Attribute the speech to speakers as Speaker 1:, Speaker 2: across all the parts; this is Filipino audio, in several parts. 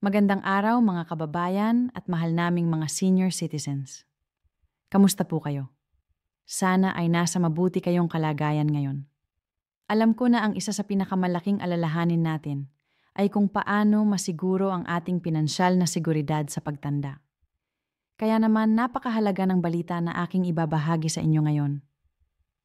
Speaker 1: Magandang araw mga kababayan at mahal naming mga senior citizens. Kamusta po kayo? Sana ay nasa mabuti kayong kalagayan ngayon. Alam ko na ang isa sa pinakamalaking alalahanin natin ay kung paano masiguro ang ating pinansyal na seguridad sa pagtanda. Kaya naman napakahalaga ng balita na aking ibabahagi sa inyo ngayon.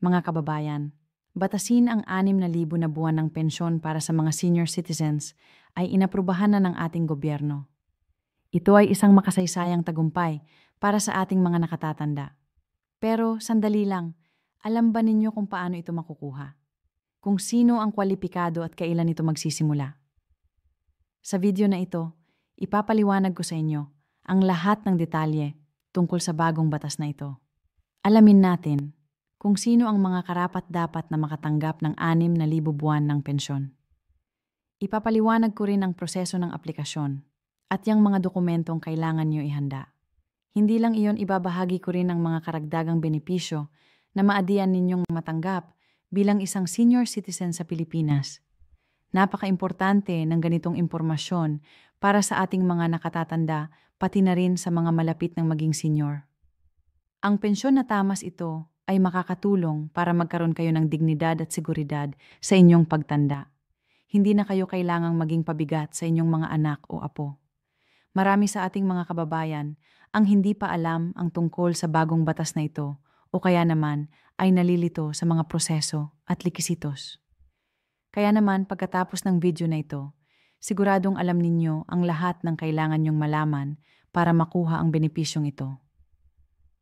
Speaker 1: Mga kababayan, batasin ang 6,000 na buwan ng pensyon para sa mga senior citizens ay inaprubahan na ng ating gobyerno. Ito ay isang makasaysayang tagumpay para sa ating mga nakatatanda. Pero sandali lang, alam ba ninyo kung paano ito makukuha? Kung sino ang kwalipikado at kailan ito magsisimula? Sa video na ito, ipapaliwanag ko sa inyo ang lahat ng detalye tungkol sa bagong batas na ito. Alamin natin kung sino ang mga karapat-dapat na makatanggap ng 6,000 buwan ng pensyon. Ipapaliwanag ko rin ang proseso ng aplikasyon at yung mga dokumentong kailangan nyo ihanda. Hindi lang iyon, ibabahagi ko rin ang mga karagdagang benepisyo na maadian ninyong matanggap bilang isang senior citizen sa Pilipinas. Napaka-importante ng ganitong impormasyon para sa ating mga nakatatanda, pati na rin sa mga malapit ng maging senior. Ang pensyon na tamas ito ay makakatulong para magkaroon kayo ng dignidad at seguridad sa inyong pagtanda. Hindi na kayo kailangang maging pabigat sa inyong mga anak o apo. Marami sa ating mga kababayan ang hindi pa alam ang tungkol sa bagong batas na ito o kaya naman ay nalilito sa mga proseso at likisitos. Kaya naman pagkatapos ng video na ito, siguradong alam ninyo ang lahat ng kailangan nyong malaman para makuha ang benepisyong ito.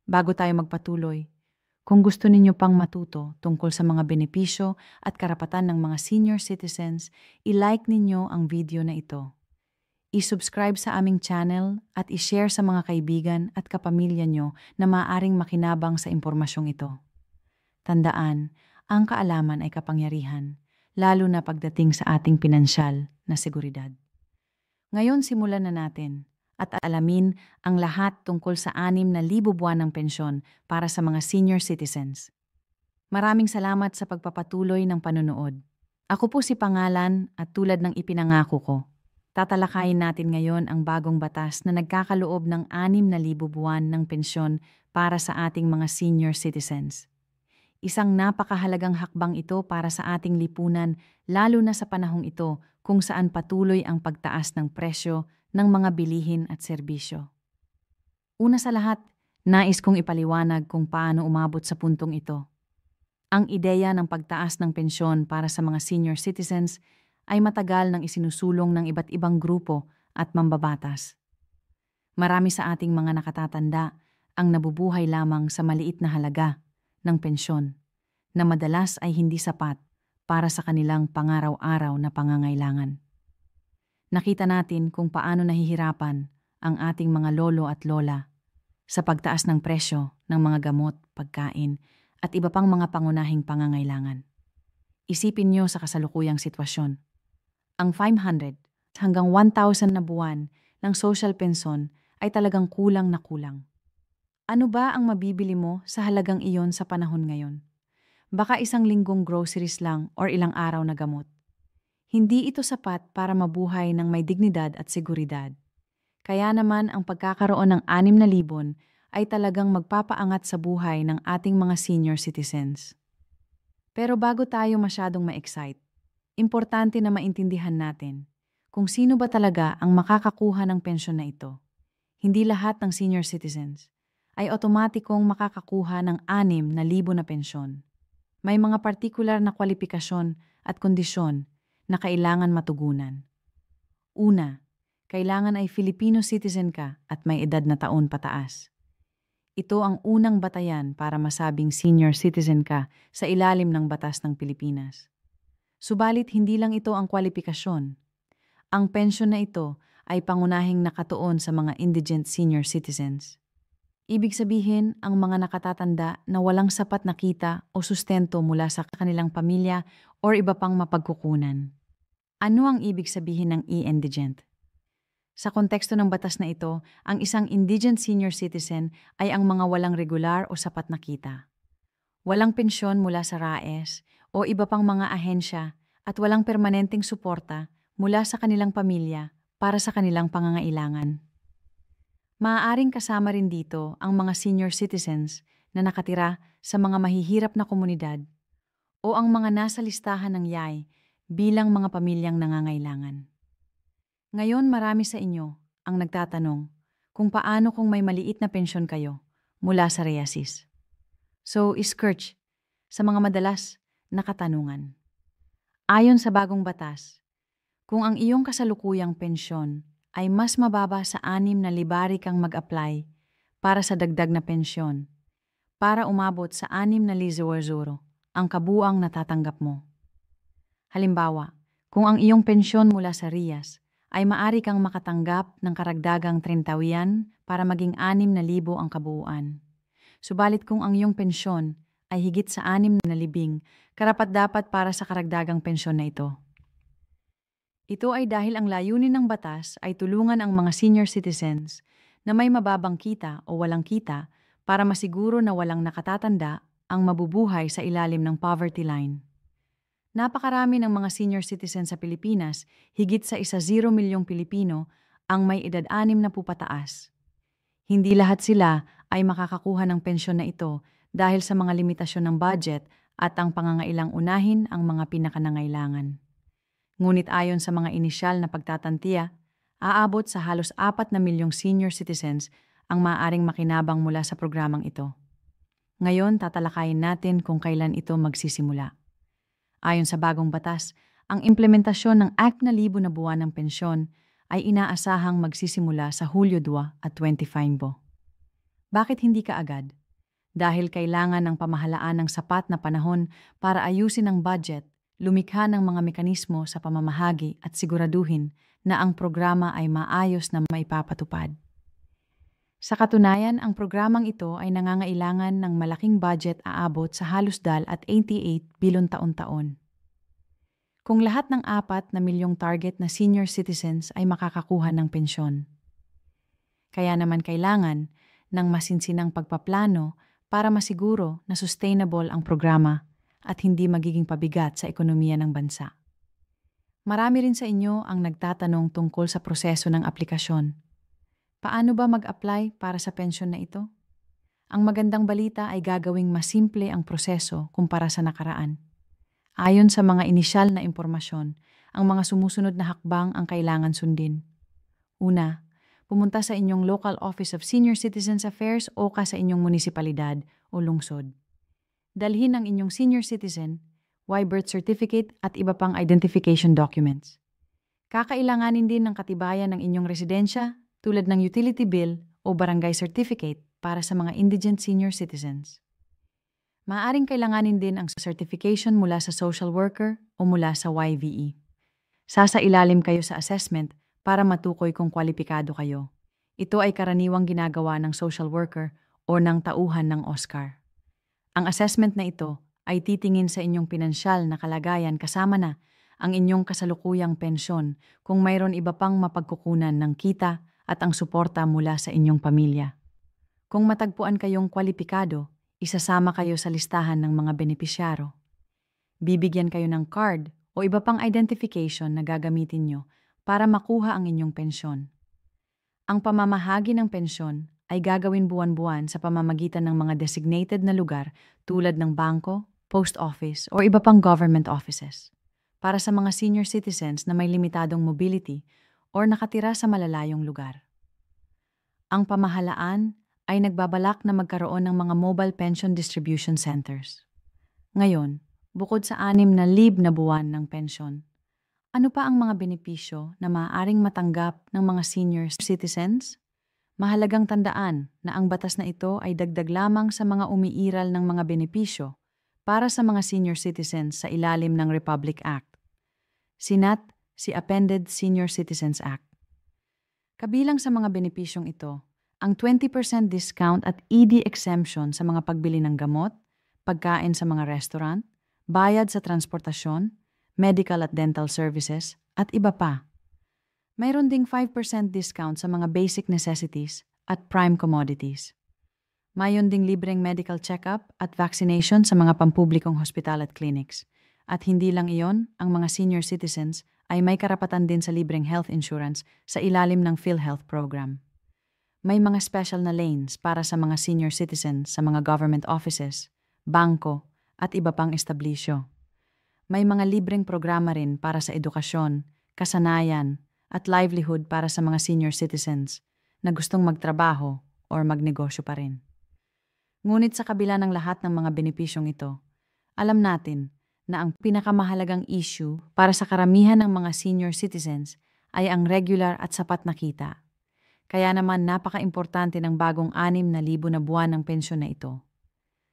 Speaker 1: Bago tayo magpatuloy, kung gusto ninyo pang matuto tungkol sa mga benepisyo at karapatan ng mga senior citizens, i-like ninyo ang video na ito. I-subscribe sa aming channel at i-share sa mga kaibigan at kapamilya nyo na maaaring makinabang sa impormasyong ito. Tandaan, ang kaalaman ay kapangyarihan, lalo na pagdating sa ating pinansyal na seguridad. Ngayon simulan na natin at alamin ang lahat tungkol sa 6,000 buwan ng pensyon para sa mga senior citizens. Maraming salamat sa pagpapatuloy ng panonood. Ako po si Pangalan at tulad ng ipinangako ko, tatalakayin natin ngayon ang bagong batas na nagkakaloob ng 6,000 buwan ng pensyon para sa ating mga senior citizens. Isang napakahalagang hakbang ito para sa ating lipunan, lalo na sa panahong ito kung saan patuloy ang pagtaas ng presyo ng mga bilihin at serbisyo. Una sa lahat, nais kong ipaliwanag kung paano umabot sa puntong ito. Ang ideya ng pagtaas ng pensyon para sa mga senior citizens ay matagal nang isinusulong ng iba't ibang grupo at mambabatas. Marami sa ating mga nakatatanda ang nabubuhay lamang sa maliit na halaga ng pensyon na madalas ay hindi sapat para sa kanilang pangaraw-araw na pangangailangan. Nakita natin kung paano nahihirapan ang ating mga lolo at lola sa pagtaas ng presyo ng mga gamot, pagkain at iba pang mga pangunahing pangangailangan. Isipin niyo sa kasalukuyang sitwasyon. Ang 500 hanggang 1,000 na buwan ng social pension ay talagang kulang na kulang. Ano ba ang mabibili mo sa halagang iyon sa panahon ngayon? Baka isang linggong groceries lang or ilang araw na gamot. Hindi ito sapat para mabuhay ng may dignidad at seguridad. Kaya naman ang pagkakaroon ng 6,000 ay talagang magpapaangat sa buhay ng ating mga senior citizens. Pero bago tayo masyadong ma-excite, importante na maintindihan natin kung sino ba talaga ang makakakuha ng pensyon na ito. Hindi lahat ng senior citizens ay otomatikong makakakuha ng 6,000 na pensyon. May mga partikular na kwalipikasyon at kondisyon na kailangan matugunan. Una, kailangan ay Filipino citizen ka at may edad na taon pataas. Ito ang unang batayan para masabing senior citizen ka sa ilalim ng batas ng Pilipinas. Subalit hindi lang ito ang kwalifikasyon. Ang pensyon na ito ay pangunahing nakatuon sa mga indigent senior citizens. Ibig sabihin, ang mga nakatatanda na walang sapat na kita o sustento mula sa kanilang pamilya o iba pang mapagkukunan. Ano ang ibig sabihin ng indigent? Sa konteksto ng batas na ito, ang isang indigent senior citizen ay ang mga walang regular o sapat na kita. Walang pensyon mula sa RAES o iba pang mga ahensya at walang permanenteng suporta mula sa kanilang pamilya para sa kanilang pangangailangan. Maaaring kasama rin dito ang mga senior citizens na nakatira sa mga mahihirap na komunidad o ang mga nasa listahan ng YAI bilang mga pamilyang nangangailangan. Ngayon marami sa inyo ang nagtatanong kung paano kung may maliit na pensyon kayo mula sa REASIS. So, Scourge, sa mga madalas na katanungan. Ayon sa bagong batas, kung ang iyong kasalukuyang pensyon ay mas mababa sa 6,000 kang mag-apply para sa dagdag na pensyon, para umabot sa 6,000 ang kabuang natatanggap mo. Halimbawa, kung ang iyong pensyon mula sa RIAS ay maari kang makatanggap ng karagdagang 30,000 para maging 6,000 ang kabuuan. Subalit kung ang iyong pensyon ay higit sa 6,000, karapat-dapat para sa karagdagang pensyon na ito. Ito ay dahil ang layunin ng batas ay tulungan ang mga senior citizens na may mababang kita o walang kita para masiguro na walang nakatatanda ang mabubuhay sa ilalim ng poverty line. Napakarami ng mga senior citizens sa Pilipinas, higit sa 1 milyong Pilipino ang may edad 60 pataas. Hindi lahat sila ay makakakuha ng pensyon na ito dahil sa mga limitasyon ng budget at ang pangangailang unahin ang mga pinakanangailangan. Ngunit ayon sa mga inisyal na pagtatantiya, aabot sa halos 4 na milyong senior citizens ang maaaring makinabang mula sa programang ito. Ngayon, tatalakayin natin kung kailan ito magsisimula. Ayon sa bagong batas, ang implementasyon ng Act na libo na buwan ng pensyon ay inaasahang magsisimula sa Hulyo 2 at 25. Bakit hindi kaagad? Dahil kailangan ng pamahalaan ng sapat na panahon para ayusin ang budget, lumikha ng mga mekanismo sa pamamahagi at siguraduhin na ang programa ay maayos na maipapatupad. Sa katunayan, ang programang ito ay nangangailangan ng malaking budget aabot sa halos dal at 88 bilyon taon-taon. Kung lahat ng 4 na milyong target na senior citizens ay makakakuha ng pensyon. Kaya naman kailangan ng masinsinang pagpaplano para masiguro na sustainable ang programa at hindi magiging pabigat sa ekonomiya ng bansa. Marami rin sa inyo ang nagtatanong tungkol sa proseso ng aplikasyon. Paano ba mag-apply para sa pensyon na ito? Ang magandang balita ay gagawing mas simple ang proseso kumpara sa nakaraan. Ayon sa mga inisyal na impormasyon, ang mga sumusunod na hakbang ang kailangan sundin. Una, pumunta sa inyong Local Office of Senior Citizens Affairs o sa inyong munisipalidad o lungsod. Dalhin ang inyong senior citizen, birth certificate at iba pang identification documents. Kakailanganin din ng katibayan ng inyong residensya tulad ng utility bill o barangay certificate para sa mga indigent senior citizens. Maaaring kailanganin din ang certification mula sa social worker o mula sa YVE. Sasailalim kayo sa assessment para matukoy kung kwalipikado kayo. Ito ay karaniwang ginagawa ng social worker o ng tauhan ng OSCAR. Ang assessment na ito ay titingin sa inyong pinansyal na kalagayan kasama na ang inyong kasalukuyang pensyon kung mayroon iba pang mapagkukunan ng kita at ang suporta mula sa inyong pamilya. Kung matagpuan kayong kwalipikado, isasama kayo sa listahan ng mga benepisyaro. Bibigyan kayo ng card o iba pang identification na gagamitin nyo para makuha ang inyong pensyon. Ang pamamahagi ng pensyon ay gagawin buwan-buwan sa pamamagitan ng mga designated na lugar tulad ng bangko, post office o iba pang government offices. Para sa mga senior citizens na may limitadong mobility or nakatira sa malalayong lugar. Ang pamahalaan ay nagbabalak na magkaroon ng mga mobile pension distribution centers. Ngayon, bukod sa 6,000 na buwan ng pensyon, ano pa ang mga benepisyo na maaaring matanggap ng mga senior citizens? Mahalagang tandaan na ang batas na ito ay dagdag lamang sa mga umiiral ng mga benepisyo para sa mga senior citizens sa ilalim ng Republic Act. SINAT, si Appended Senior Citizens Act. Kabilang sa mga benepisyong ito, ang 20% discount at ED exemption sa mga pagbili ng gamot, pagkain sa mga restaurant, bayad sa transportasyon, medical at dental services, at iba pa. Mayroon ding 5% discount sa mga basic necessities at prime commodities. Mayroon ding libreng medical check-up at vaccination sa mga pampublikong hospital at clinics. At hindi lang iyon, ang mga senior citizens ay may karapatan din sa libreng health insurance sa ilalim ng PhilHealth program. May mga special na lanes para sa mga senior citizens sa mga government offices, bangko, at iba pang establisyo. May mga libreng programa rin para sa edukasyon, kasanayan, at livelihood para sa mga senior citizens na gustong magtrabaho or magnegosyo pa rin. Ngunit sa kabila ng lahat ng mga benepisyong ito, alam natin na ang pinakamahalagang issue para sa karamihan ng mga senior citizens ay ang regular at sapat na kita. Kaya naman napaka-importante ng bagong 6,000 na buwan ng pensyon na ito.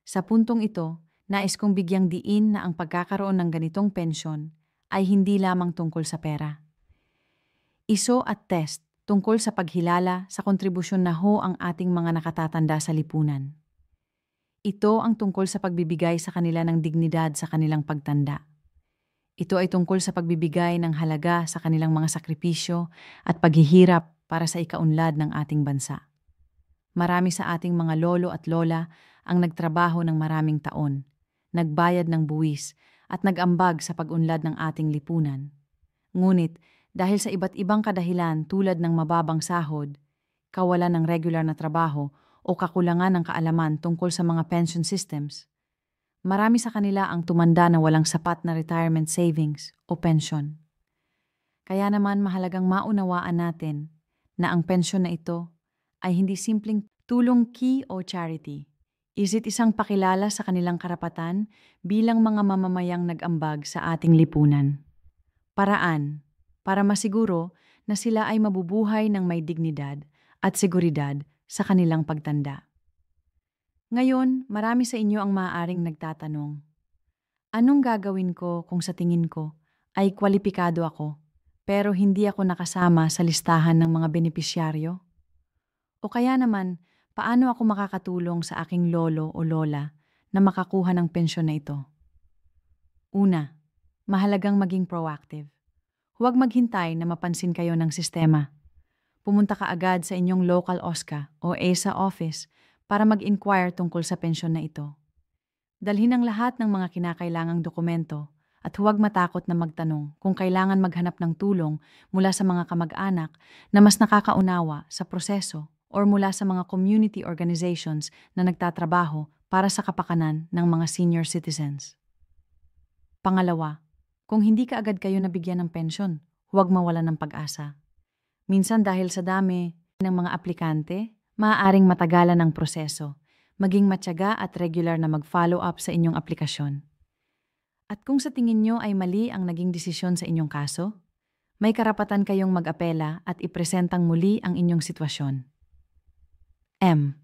Speaker 1: Sa puntong ito, nais kong bigyang diin na ang pagkakaroon ng ganitong pensyon ay hindi lamang tungkol sa pera. Iso at test tungkol sa paghilala sa kontribusyon na ho ang ating mga nakatatanda sa lipunan. Ito ang tungkol sa pagbibigay sa kanila ng dignidad sa kanilang pagtanda. Ito ay tungkol sa pagbibigay ng halaga sa kanilang mga sakripisyo at paghihirap para sa ikaunlad ng ating bansa. Marami sa ating mga lolo at lola ang nagtrabaho ng maraming taon, nagbayad ng buwis at nag-ambag sa pag-unlad ng ating lipunan. Ngunit dahil sa iba't ibang kadahilan tulad ng mababang sahod, kawalan ng regular na trabaho o kakulangan ng kaalaman tungkol sa mga pension systems, marami sa kanila ang tumanda na walang sapat na retirement savings o pension. Kaya naman mahalagang maunawaan natin na ang pensyon na ito ay hindi simpleng tulong o charity. Isang pakilala sa kanilang karapatan bilang mga mamamayang nag-ambag sa ating lipunan. Paraan para masiguro na sila ay mabubuhay ng may dignidad at seguridad sa kanilang pagtanda. Ngayon, marami sa inyo ang maaaring nagtatanong, anong gagawin ko kung sa tingin ko ay kwalipikado ako pero hindi ako nakasama sa listahan ng mga benepisyaryo? O kaya naman, paano ako makakatulong sa aking lolo o lola na makakuha ng pensyon na ito? Una, mahalagang maging proactive. Huwag maghintay na mapansin kayo ng sistema. Pumunta ka agad sa inyong local OSCA o ASA office para mag-inquire tungkol sa pensyon na ito. Dalhin ang lahat ng mga kinakailangang dokumento at huwag matakot na magtanong kung kailangan maghanap ng tulong mula sa mga kamag-anak na mas nakakaunawa sa proseso or mula sa mga community organizations na nagtatrabaho para sa kapakanan ng mga senior citizens. Pangalawa, kung hindi ka agad kayo nabigyan ng pensyon, huwag mawalan ng pag-asa. Minsan dahil sa dami ng mga aplikante, maaaring matagalan ang proseso, maging matyaga at regular na mag-follow up sa inyong aplikasyon. At kung sa tingin nyo ay mali ang naging desisyon sa inyong kaso, may karapatan kayong mag-apela at ipresentang muli ang inyong sitwasyon. M.